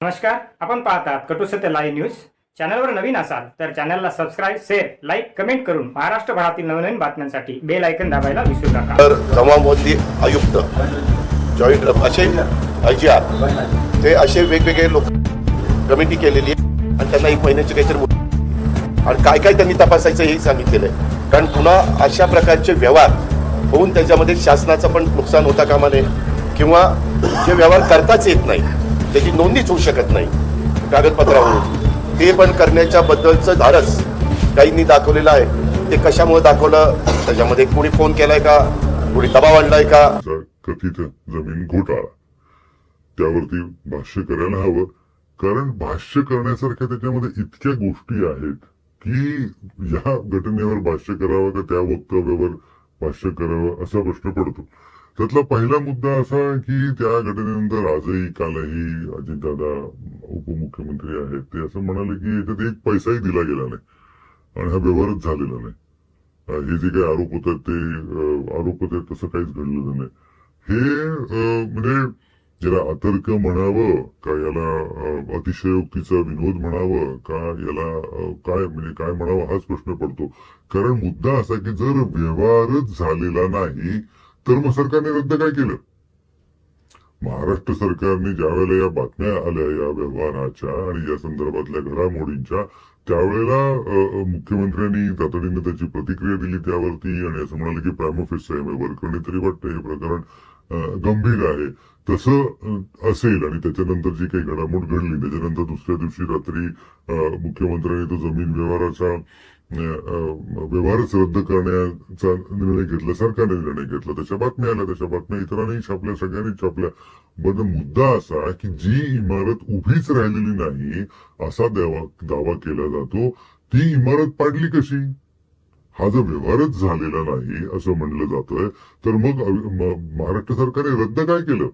नमस्कार, आपण पाहतात कटू सत्य लाईव्ह न्यूज. चॅनलवर नवीन असाल तर चॅनलला सबस्क्राइब, शेअर, लाईक, कमेंट करून महाराष्ट्रभरातील नवनवीन बातम्यांसाठी बेल आयकन दाबायला विसरू नका. तर जमावबंदी आयुक्त जॉईंट असे IGR ते असे वेगवेगळे लोक कमिटी केलेली आहे आणि त्यांना 1 महिन्याचे काहीतरी आणि काय काय त्यांनी तपासायचं हे सांगितलेलं आहे. कारण पुन्हा अशा प्रकारचे व्यवहार होऊन त्याच्यामध्ये शासनाचं पण नुकसान होता कामा नये किंवा जे व्यवहार करताच येत नाही त्याची नोंदणीच होऊ शकत नाही कागदपत्रावरून, ते पण करण्याच्या बद्दलचं धाडस काहींनी दाखवलेलं आहे. ते कशामुळे दाखवलं, त्याच्यामध्ये कोणी फोन केलाय का, कोणी दबाव आणलाय का, कथित जमीन घोटाळा त्यावरती भाष्य करायला हवं. कारण भाष्य करण्यासारख्या त्याच्यामध्ये इतक्या गोष्टी आहेत की या घटनेवर भाष्य करावं का त्या वक्तव्यावर भाष्य करावं असा प्रश्न पडतो. त्यातला पहिला मुद्दा असा की त्या घटनेनंतर आजही कालही अजितदादा उपमुख्यमंत्री आहेत ते असं म्हणाले की याच्यात 1 पैसाही दिला गेला नाही आणि हा व्यवहारच झालेला नाही. हे जे काही आरोप होतात ते आरोप होते तसं काहीच घडलेलं नाही. हे म्हणजे याला अतर्क म्हणावं का, याला अतिशयोक्तीचा विनोद म्हणावं का, याला काय म्हणावं हाच प्रश्न पडतो. कारण मुद्दा असा की जर व्यवहारच झालेला नाही तर मग सरकारने रद्द काय केलं. महाराष्ट्र सरकारने ज्या वेळेला या बातम्या आल्या या व्यवहाराच्या आणि या संदर्भातल्या घडामोडींच्या, त्यावेळेला मुख्यमंत्र्यांनी तातडीने त्याची प्रतिक्रिया दिली त्यावरती आणि असं म्हणाले की प्राइम ऑफिसर वरकरणी तरी वाटतं हे प्रकरण गंभीर आहे. तसं असेल आणि त्याच्यानंतर जी काही घडामोड घडली त्याच्यानंतर दुसऱ्या दिवशी रात्री मुख्यमंत्र्यांनी तो जमीन व्यवहारच रद्द करण्याचा निर्णय घेतला, सरकारने निर्णय घेतला. त्याच्या बातम्या आल्या, त्याच्या बातम्या इतरांनी छापल्या, सगळ्यांनी छापल्या. पण मुद्दा असा की जी इमारत उभीच राहिलेली नाही असा दावा केला जातो, ती इमारत पाडली कशी. हा जर व्यवहारच झालेला नाही असं म्हणलं जातोय तर मग महाराष्ट्र सरकारने रद्द काय केलं.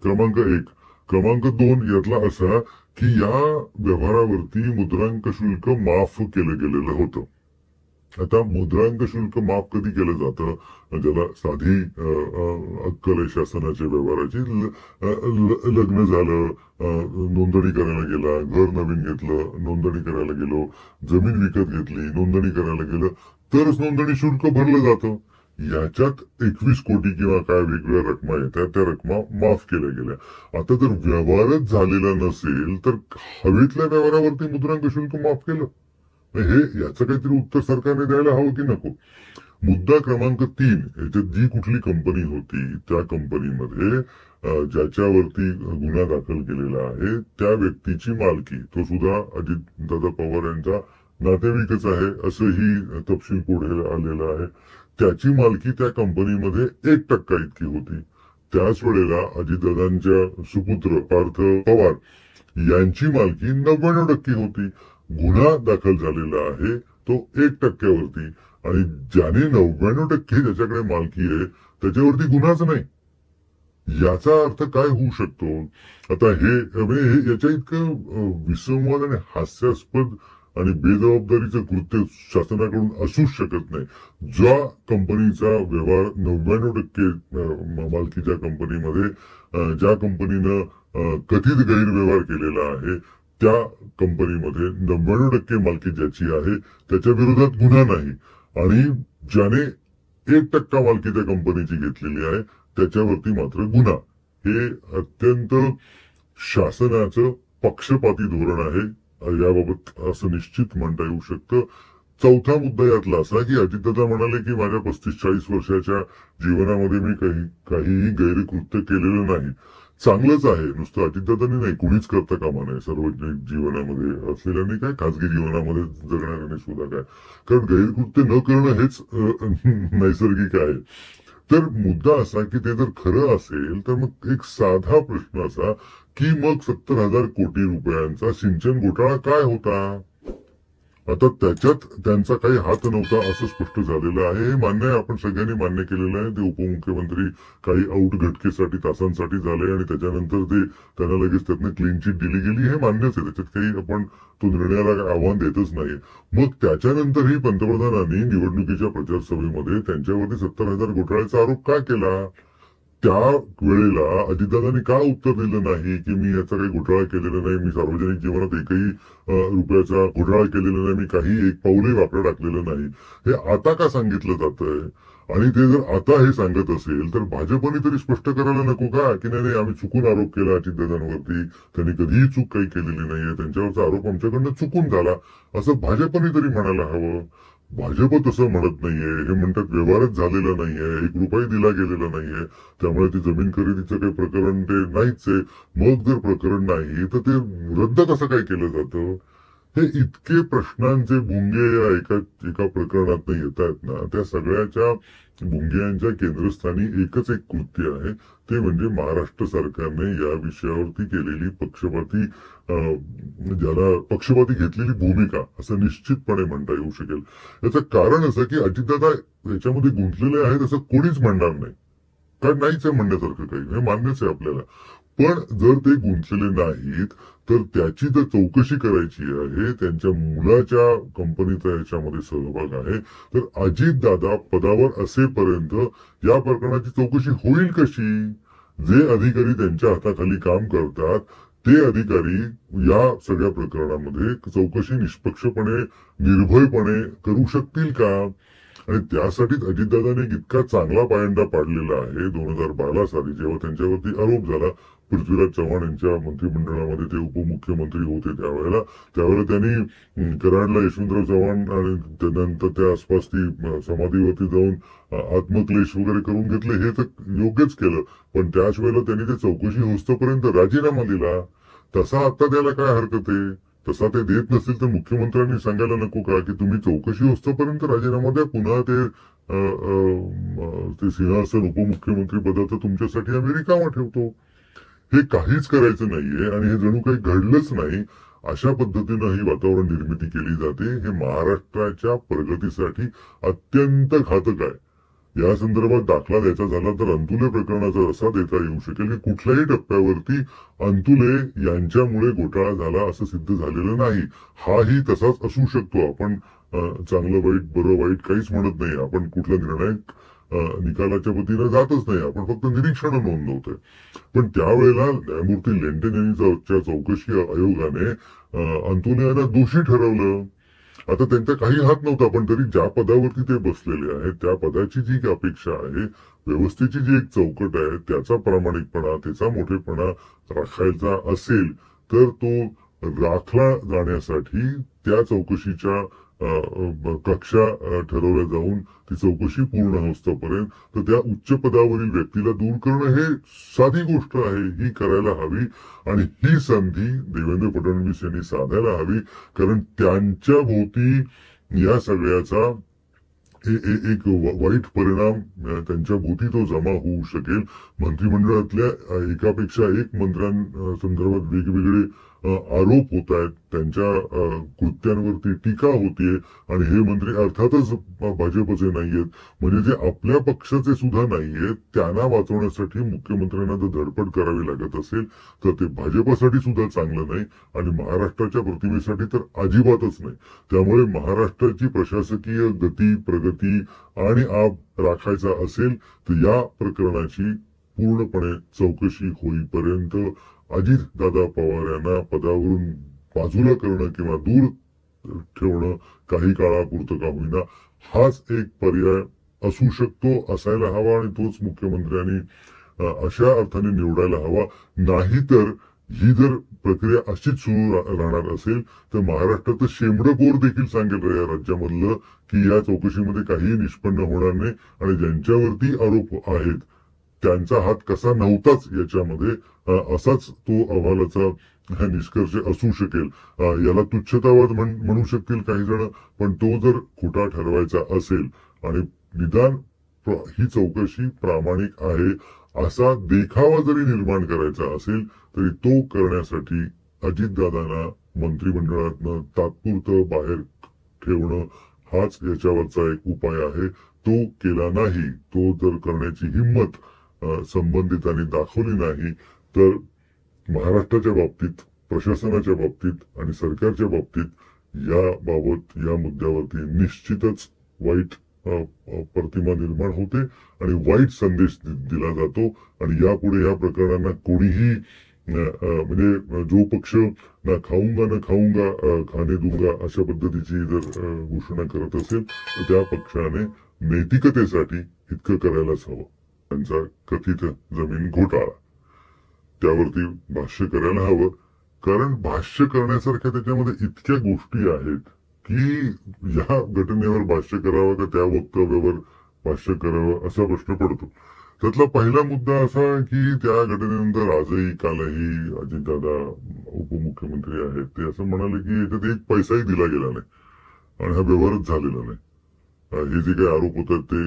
क्रमांक 1. क्रमांक 2 यातला असा की या व्यवहारावरती मुद्रांक शुल्क माफ केलं गेलेलं होतं. आता मुद्रांक शुल्क माफ कधी केलं जातं, ज्याला साधी अक्कल आहे शासनाच्या व्यवहाराची. लग्न झालं, नोंदणी करायला गेला, घर नवीन घेतलं, नोंदणी करायला गेलो, जमीन विकत घेतली, नोंदणी करायला गेलं तरच नोंदणी शुल्क भरलं जातं. याच्यात 21 कोटी किंवा काय वेगवेगळ्या रकमा येतात, त्या रकमा माफ केल्या गेल्या. आता जर व्यवहारच झालेला नसेल तर हवेतल्या व्यवहारावरती मुद्रांक शुल्क माफ केलं, हे याचं काहीतरी उत्तर सरकारने द्यायला हवं की नको. मुद्दा क्रमांक 3, याच्यात जी कुठली कंपनी होती त्या कंपनीमध्ये ज्याच्यावरती गुन्हा दाखल केलेला आहे त्या व्यक्तीची मालकी, तो सुद्धा अजितदादा पवार यांचा नातेवाईकच आहे असंही तपशील पुढे आलेला आहे. त्याची मालकी त्या कंपनीमध्ये 1% इतकी होती. त्याच वेळेला अजितदादांच्या सुपुत्र पार्थ पवार यांची मालकी 99% होती. गुन्हा दाखल झालेला आहे तो 1% वरती आणि ज्याने 99% ज्याच्याकडे मालकी आहे त्याच्यावरती गुन्हाच नाही. याचा अर्थ काय होऊ शकतो. आता हे याच्या इतकं विसंवाद आणि हास्यास्पद आणि बेजबाबदारीचं कृत्य शासनाकडून असूच शकत नाही. ज्या कंपनीचा व्यवहार 99% मालकीच्या कंपनीमध्ये ज्या कंपनीनं कथित गैरव्यवहार केलेला आहे त्या कंपनीमध्ये 99% मालकी ज्याची आहे त्याच्या विरोधात गुन्हा नाही आणि ज्याने 1% मालकी त्या कंपनीची घेतलेली आहे त्याच्यावरती मात्र गुन्हा. हे अत्यंत शासनाचं पक्षपाती धोरण आहे याबाबत असं निश्चित म्हणता येऊ शकतं. चौथा मुद्दा यातला असा की अजितदादा म्हणाले की माझ्या 35-40 वर्षाच्या जीवनामध्ये मी काहीही गैरकृत्य केलेलं नाही. चांगलंच आहे, नुसतं अजितदादांनी नाही कुणीच करता कामा नये. सार्वजनिक जीवनामध्ये असलेल्यांनी काय, खासगी जीवनामध्ये जगणाऱ्यांनी सुद्धा काय. कारण गैरकृत्य न करणं हेच नैसर्गिक आहे. तर मुद्दा असा की ते जर खरं असेल तर मग एक साधा प्रश्न असा की मग 70,000 कोटी रुपयांचा सिंचन घोटाळा काय होता. आता त्याच्यात त्यांचा काही हात नव्हता असं स्पष्ट झालेलं आहे. हे मान्य आहे, आपण सगळ्यांनी मान्य केलेलं आहे. ते उपमुख्यमंत्री काही आऊट घटकेसाठी तासांसाठी झाले आणि त्याच्यानंतर त्यांना लगेच त्यातनं क्लीन चिट दिली गेली, हे मान्यच आहे. त्याच्यात काही आपण तो निर्णयाला आव्हान देतच नाही. मग त्याच्यानंतरही पंतप्रधानांनी निवडणुकीच्या प्रचार सभेमध्ये त्यांच्यावरती 70,000 घोटाळ्याचा आरोप का केला. त्या वेळेला अजितदादांनी का उत्तर दिलं नाही की मी याचा काही घोटाळा केलेला नाही, मी सार्वजनिक जीवनात एकही रुपयाचा घोटाळा केलेला नाही, मी काही एक पाऊलही वाकडं टाकलेलं नाही, हे आता का सांगितलं जातंय? आणि ते जर आता हे सांगत असेल तर भाजपने तरी स्पष्ट करायला नको का की नाही आम्ही चुकून आरोप केला अजितदादांवरती, त्यांनी कधीही चूक काही केलेली नाहीये, त्यांच्यावरचा आरोप आमच्याकडनं चुकून झाला असं भाजपने तरी म्हणायला हवं. भाजप तसं म्हणत नाहीये, हे म्हणतात व्यवहारच झालेला नाहीये, 1 रुपया दिला गेलेला नाहीये, त्यामुळे ते जमीन खरेदीचं काही प्रकरण ते नाहीच आहे. मग जर प्रकरण नाही तर ते रद्द कसं काय केलं जातं? हे इतके प्रश्नांचे भुंगे या एका प्रकरणात येत आहेत ना, त्या सगळ्याच्या भुंग्यांच्या केंद्रस्थानी एकच एक कृत्य आहे, ते म्हणजे महाराष्ट्र सरकारने या विषयावरती केलेली पक्षपाती घेतलेली भूमिका असं निश्चितपणे म्हणता येऊ शकेल. याचं कारण असं की अजितदादा याच्यामध्ये गुंतलेले आहेत असं कोणीच म्हणणार नाही, कारण नाहीच आहे म्हणण्यासारखं काही, हे मान्यच आहे आपल्याला. पण जर ते गुंतलेले नाहीत तर त्याची जर चौकशी करायची आहे, त्यांच्या मुलाच्या कंपनीचा याच्यामध्ये सहभाग आहे, तर अजितदादा पदावर असेपर्यंत या प्रकरणाची चौकशी होईल कशी? जे अधिकारी त्यांच्या हाताखाली काम करतात ते अधिकारी या सगळ्या प्रकरणामध्ये चौकशी निष्पक्षपणे निर्भयपणे करू शकतील का? आणि त्यासाठीच अजितदादाने इतका चांगला पायंडा पाडलेला आहे. 2012 साली जेव्हा त्यांच्यावरती आरोप झाला, पृथ्वीराज चव्हाण यांच्या मंत्रिमंडळामध्ये ते उपमुख्यमंत्री होते त्यावेळेला त्यांनी कराडला यशवंतराव चव्हाण आणि त्यानंतर त्या आसपास ती समाधीवरती जाऊन आत्मक्लेश वगैरे करून घेतले, हे तर योग्यच केलं. पण त्याच वेळेला त्यांनी ते चौकशी होस्तपर्यंत राजीनामा दिला. तसा आता त्याला काय हरकत आहे? तसा ते देत नसेल तर मुख्यमंत्र्यांनी सांगायला नको का की तुम्ही चौकशी होस्तपर्यंत राजीनामा द्या, पुन्हा ते सिंहासन उपमुख्यमंत्री पदाचं तुमच्यासाठी आम्ही रिकामा ठेवतो. हे काहीच करायचं नाहीये आणि हे जणू काही घडलंच नाही अशा पद्धतीनं ही वातावरण निर्मिती केली जाते. हे महाराष्ट्राच्या प्रगतीसाठी अत्यंत घातक आहे. या संदर्भात दाखला द्यायचा झाला तर अंतुले प्रकरणाचा असा देता येऊ शकेल की कुठल्याही टप्प्यावरती अंतुले यांच्यामुळे घोटाळा झाला असं सिद्ध झालेलं नाही. हाही तसाच असू शकतो. आपण चांगलं वाईट बरं वाईट काहीच म्हणत नाही, आपण कुठला निर्णायक निकालाच्या वतीनं जातच नाही, आपण फक्त निरीक्षण नोंदवतोय. पण त्यावेळेला न्यायमूर्ती लेंटेन यांच्या चौकशी आयोगाने अंतुले यांना दोषी ठरवलं. आता त्यांचा काही हात नव्हता, पण तरी ज्या पदावरती ते बसलेले आहेत त्या पदाची जी अपेक्षा आहे, व्यवस्थेची जी एक चौकट आहे, त्याचा प्रामाणिकपणा त्याचा मोठेपणा राखायचा असेल तर तो राखला जाण्यासाठी त्या चौकशीच्या कक्षा ठरवल्या जाऊन ती चौकशी पूर्ण होस्तपर्यंत तर त्या उच्च पदावरील व्यक्तीला दूर करणं हे साधी गोष्ट आहे, ही करायला हवी. आणि ही संधी देवेंद्र फडणवीस यांनी साधायला हवी, कारण त्यांच्या भोवती या सगळ्याचा एक वाईट परिणाम त्यांच्या भोवती तो जमा होऊ शकेल. मंत्रिमंडळातल्या एकापेक्षा एक मंत्र्यांसंदर्भात वेगवेगळे आरोप होत आहेत, त्यांच्या कृत्यांवरती टीका होतीये आणि हे मंत्री अर्थातच भाजपचे नाहीयेत, म्हणजे जे आपल्या पक्षाचे सुद्धा नाहीयेत. त्यांना वाचवण्यासाठी मुख्यमंत्र्यांना जर धडपड करावी लागत असेल तर ते भाजपसाठी सुद्धा चांगलं नाही आणि महाराष्ट्राच्या प्रतिमेसाठी तर अजिबातच नाही. त्यामुळे महाराष्ट्राची प्रशासकीय गती प्रगती आणि आब राखायचा असेल तर या प्रकरणाची पूर्णपणे चौकशी होईपर्यंत अजितदादा पवार यांना पदावरून बाजूला करणं किंवा दूर ठेवणं काही काळापुरतं का होईना हाच एक पर्याय असू शकतो, असायला हवा आणि तोच मुख्यमंत्र्यांनी अशा अर्थाने निवडायला हवा. नाहीतर ही जर प्रक्रिया अशीच सुरू राहणार असेल तर महाराष्ट्राचं शेंबडं बोर देखील सांगेल या राज्यामधलं की या चौकशीमध्ये काहीही निष्पन्न होणार नाही आणि ज्यांच्यावरती आरोप आहेत त्यांचा हात कसा नव्हताच याच्यामध्ये असाच तो अहवालाचा निष्कर्ष असू शकेल. याला तुच्छतावाद म्हणू शकतील काही जण, पण तो जर खोटा ठरवायचा असेल आणि निदान ही चौकशी प्रामाणिक आहे असा देखावा जरी निर्माण करायचा असेल तरी तो करण्यासाठी अजितदादांना मंत्रिमंडळातनं तात्पुरतं बाहेर ठेवणं हाच याच्यावरचा एक उपाय आहे. तो केला नाही, तो जर करण्याची हिंमत संबंधितांनी दाखवली नाही तर महाराष्ट्राच्या बाबतीत प्रशासनाच्या बाबतीत आणि सरकारच्या बाबतीत या मुद्द्यावरती निश्चितच वाईट प्रतिमा निर्माण होते आणि वाईट संदेश दिला जातो आणि यापुढे या प्रकरणांना कोणीही म्हणजे जो पक्ष ना खाऊंगा खाणे दूंगा अशा पद्धतीची जर घोषणा करत असेल तर त्या पक्षाने नैतिकतेसाठी इतकं करायलाच हवं. त्यांचा कथित जमीन घोटाळा त्यावरती भाष्य करायला हवं, कारण भाष्य करण्यासारख्या त्याच्यामध्ये इतक्या गोष्टी आहेत की या घटनेवर भाष्य करावं का त्या वक्तव्यावर भाष्य करावं असा प्रश्न पडतो. त्यातला पहिला मुद्दा असा की त्या घटनेनंतर आजही कालही अजितदादा उपमुख्यमंत्री आहेत ते असं म्हणाले की याच्यात एक पैसाही दिला गेला नाही आणि हा व्यवहारच झालेला नाही. हे जे काही आरोप होतात ते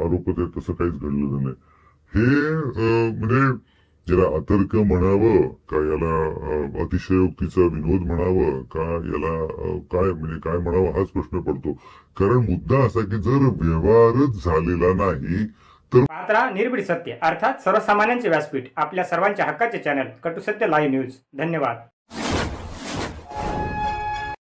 आरोप होते तसं काहीच घडलेलं नाही. हे म्हणजे ज्याला अतर्क म्हणावं का याला अतिशयोक्तीचा विनोद म्हणावं का याला काय म्हणजे काय म्हणावं हाच प्रश्न पडतो. कारण मुद्दा असा की जर व्यवहारच झालेला नाही तर पाहत राहा निर्भीड सत्य अर्थात सर्वसामान्यांचे व्यासपीठ आपल्या सर्वांच्या हक्काचे चॅनल कटू सत्य लाईव्ह न्यूज. धन्यवाद.